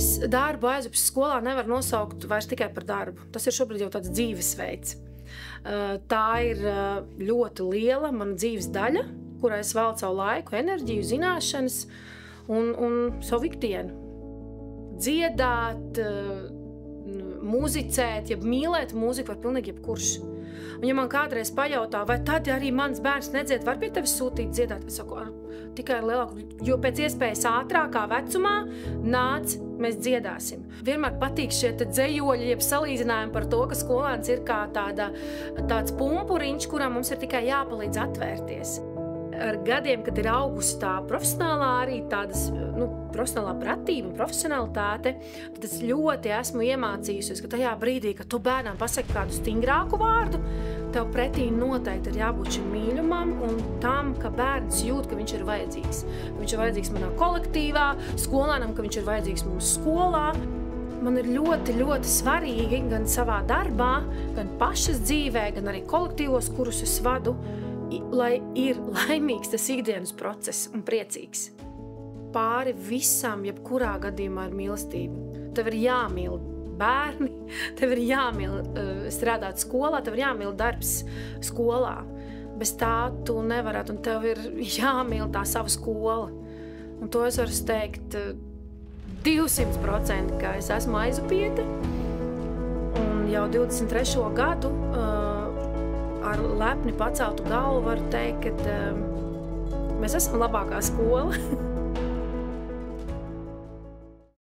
Es darbu aizupes skolā nevaru nosaukt vairs tikai par darbu. Tas ir šobrīd jau tāds dzīvesveids. Tā ir ļoti liela mana dzīves daļa, kurā es veltu savu laiku, enerģiju, zināšanas un savu ikdienu. Dziedāt, muzicēt, ja mīlēt mūziku var pilnīgi jebkurš. Un ja man kādreiz pajautā, vai tad arī mans bērns nedzied, var pie tevis sūtīt dziedāt, es saku, tikai ar lielāku, jo pēc iespējas ātrākā vecumā nāc, mēs dziedāsim. Vienmēr patīk šie te dzejoļi, jeb salīdzinājumi par to, ka skolēns ir kā tāds pumpuriņš, kuram mums ir tikai jāpalīdz atvērties. Ar gadiem, kad ir augusi tā profesionālā arī tādas, profesionālā pratība un profesionalitāte, tad es ļoti esmu iemācījusies, ka tajā brīdī, kad tu bērnam pasaki kādu stingrāku vārdu, tev pretī noteikti ir jābūt šim mīļumam un tam, ka bērns jūt, ka viņš ir vajadzīgs. Viņš ir vajadzīgs manā kolektīvā, skolēnam, ka viņš ir vajadzīgs mūsu skolā. Man ir ļoti, ļoti svarīgi gan savā darbā, gan pašas dzīvē, gan arī kolektīvos, kurus es vadu, lai ir laimīgs tas ikdienas process un priecīgs. Pāri visam, jebkurā gadījumā ir mīlestība. Tev ir jāmīl bērni, tev ir jāmīl strādāt skolā, tev ir jāmīl darbs skolā. Bez tā tu nevarētu, un tev ir jāmīl tā sava skola. Un to es varu teikt 200%, ka es esmu aizupiete, un jau 23. gadu ar lepni paceltu galvu varu teikt, ka mēs esam labākā skola.